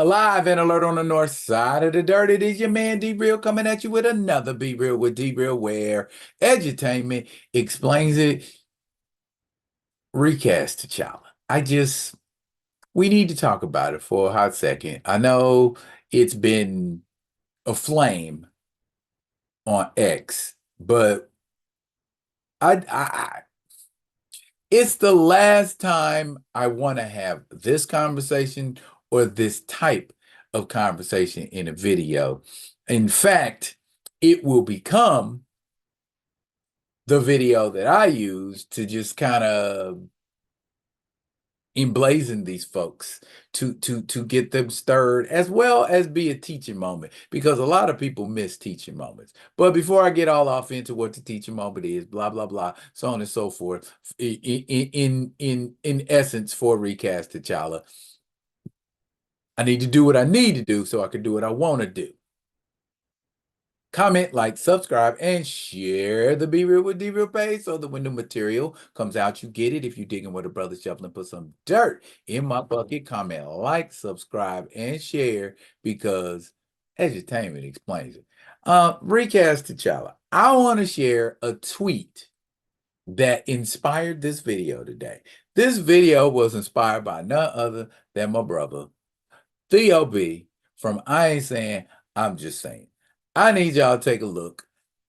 Alive and alert on the north side of the dirt. It is your man D Real coming at you with another Be Real with D Real, where edutainment explains it. Recasttchalla. We need to talk about it for a hot second. I know it's been a flame on X, but I it's the last time I want to have this conversation or this type of conversation in a video. In fact, it will become the video that I use to just kind of emblazon these folks to get them stirred, as well as be a teaching moment, because a lot of people miss teaching moments. But before I get all off into what the teaching moment is, blah blah blah, so on and so forth, in essence, for recasttchalla, I need to do what I need to do so I can do what I want to do. Comment, like, subscribe, and share the Be Real with D Real page so that when the material comes out, you get it. If you digging with a brother shoveling, put some dirt in my bucket. Comment, like, subscribe, and share, because edutainment explains it. Recasttchalla. I want to share a tweet that inspired this video today. This video was inspired by none other than my brother, Theo B, from I Ain't Saying, I'm Just Saying. I need y'all to take a look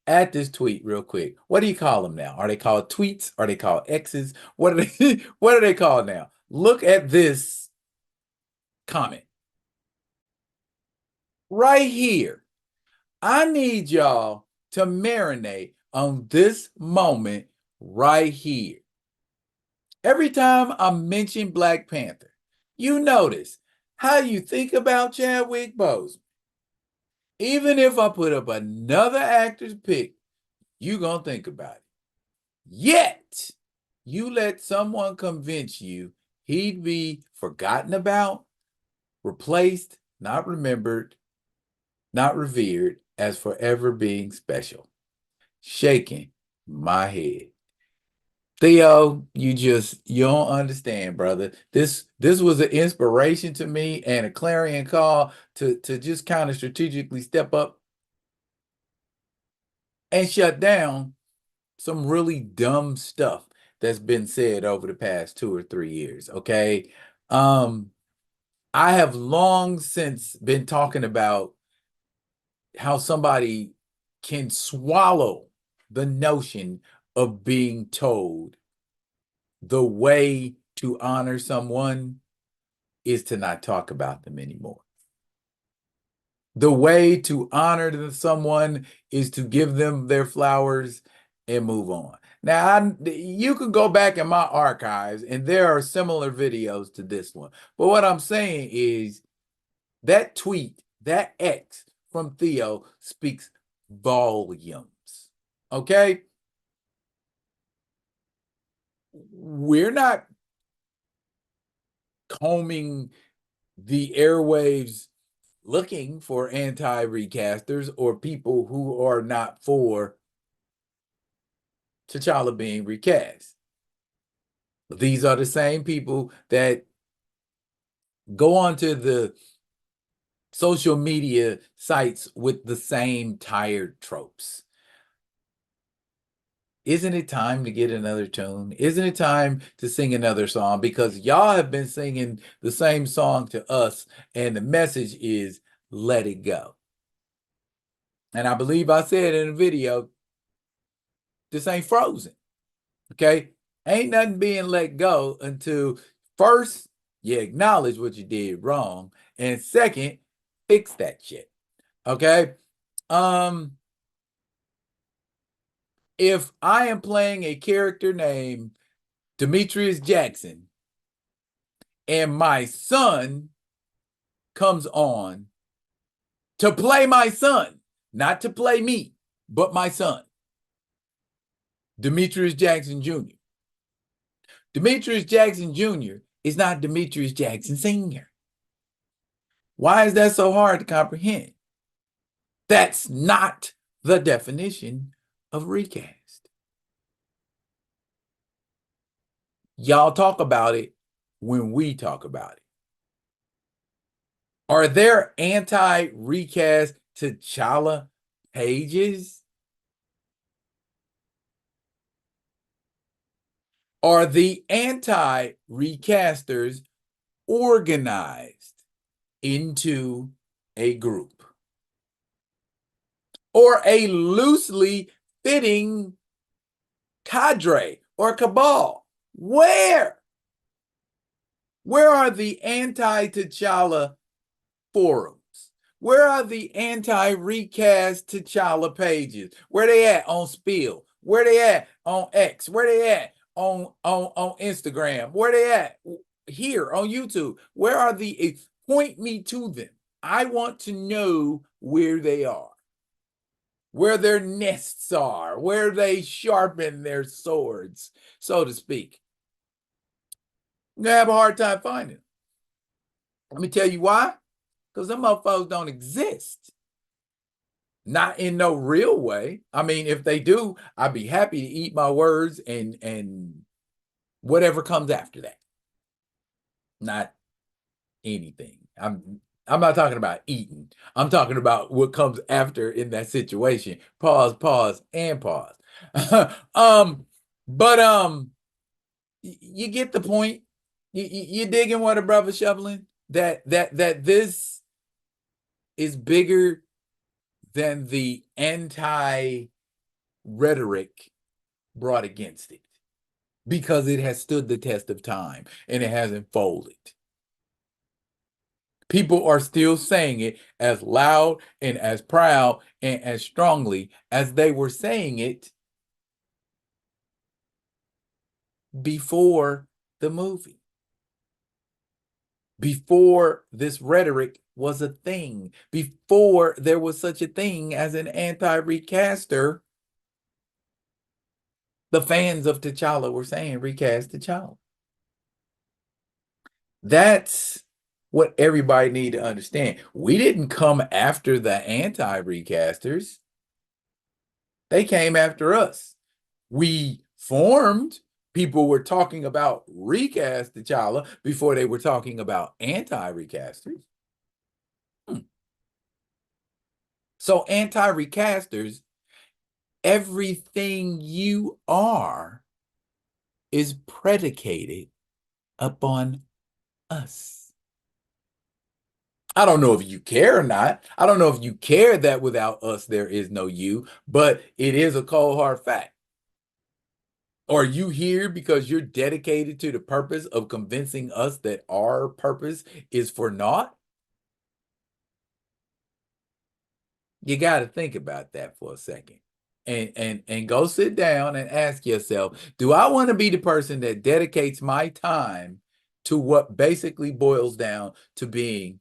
at this tweet real quick. What do you call them now? Are they called tweets? Are they called X's? What are they, what are they called now? Look at this comment right here. I need y'all to marinate on this moment right here. Every time I mention Black Panther, you notice how you think about Chadwick Boseman. Even if I put up another actor's pick, you gonna think about it. Yet, you let someone convince you he'd be forgotten about, replaced, not remembered, not revered, as forever being special. Shaking my head. Theo, you don't understand, brother. This was an inspiration to me and a clarion call to just kind of strategically step up and shut down some really dumb stuff that's been said over the past 2 or 3 years. Okay. I have long since been talking about how somebody can swallow the notion of being told the way to honor someone is to not talk about them anymore. The way to honor someone is to give them their flowers and move on. Now, you can go back in my archives, and there are similar videos to this one. But what I'm saying is that tweet, that X from Theo, speaks volumes. Okay? We're not combing the airwaves looking for anti-recasters or people who are not for T'Challa being recast. These are the same people that go onto the social media sites with the same tired tropes. Isn't it time to get another tune? Isn't it time to sing another song? Because y'all have been singing the same song to us, and the message is let it go. And I believe I said in a video, this ain't Frozen. Okay? Ain't nothing being let go until first you acknowledge what you did wrong, and second, fix that shit. Okay? If I am playing a character named Demetrius Jackson and my son comes on to play my son, not to play me, but my son, Demetrius Jackson Jr. Demetrius Jackson Jr. is not Demetrius Jackson Sr. Why is that so hard to comprehend? That's not the definition of recast. Y'all talk about it when we talk about it. Are there anti-recast T'Challa pages? Are the anti-recasters organized into a group or a loosely fitting cadre or cabal? Where are the anti-T'Challa forums? Where are the anti-recast T'Challa pages? Where they at on Spill? Where they at on X? Where they at on Instagram? Where they at here on YouTube? Where are the point me to them? I want to know where they are, where their nests are, where they sharpen their swords, so to speak. I'm gonna have a hard time finding them. Let me tell you why. Because them motherfuckers don't exist. Not in no real way. I mean, if they do, I'd be happy to eat my words and whatever comes after that. Not anything. I'm not talking about eating. I'm talking about what comes after in that situation. Pause, and pause. But you get the point. You digging what a brother shoveling? That this is bigger than the anti-rhetoric brought against it, because it has stood the test of time and it hasn't folded. People are still saying it as loud and as proud and as strongly as they were saying it before the movie, before this rhetoric was a thing, before there was such a thing as an anti-recaster. The fans of T'Challa were saying recast T'Challa. That's what everybody need to understand. We didn't come after the anti-recasters. They came after us. We formed. People were talking about recast T'Challa before they were talking about anti-recasters. So anti-recasters, everything you are is predicated upon us. I don't know if you care or not. I don't know if you care that without us, there is no you, but it is a cold hard fact. Are you here because you're dedicated to the purpose of convincing us that our purpose is for naught? You got to think about that for a second. And go sit down and ask yourself, do I want to be the person that dedicates my time to what basically boils down to being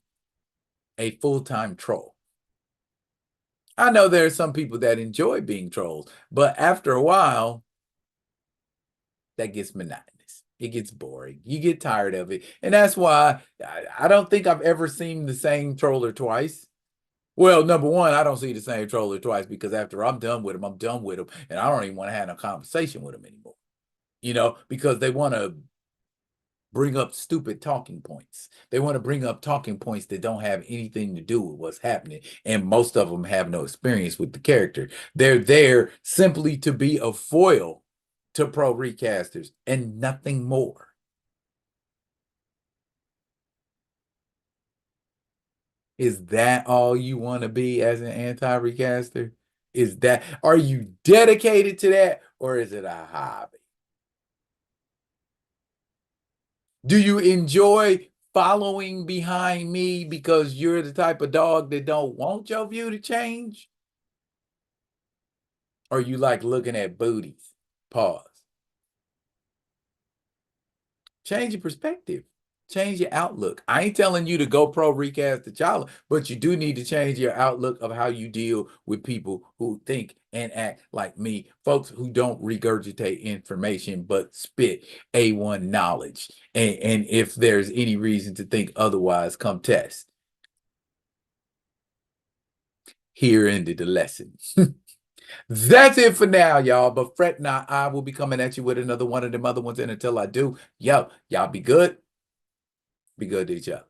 a full-time troll? I know there are some people that enjoy being trolls, but after a while, that gets monotonous. It gets boring. You get tired of it. And that's why I don't think I've ever seen the same troller twice. Well, number one, I don't see the same troller twice because after I'm done with them, I'm done with them. And I don't even want to have a conversation with them anymore. Because they want to bring up stupid talking points. They want to bring up talking points that don't have anything to do with what's happening. And most of them have no experience with the character. They're there simply to be a foil to pro recasters and nothing more. Is that all you want to be as an anti-recaster? Are you dedicated to that, or is it a hobby? Do you enjoy following behind me because you're the type of dog that don't want your view to change? Or you like looking at booties? Pause. Change your perspective. Change your outlook. I ain't telling you to go pro recast T'Challa, but you do need to change your outlook of how you deal with people who think and act like me, folks who don't regurgitate information but spit A1 knowledge. And if there's any reason to think otherwise, come test. Here ended the lesson. That's it for now, y'all. But fret not, I will be coming at you with another one of them other ones. And until I do, y'all be good. Be good to each other.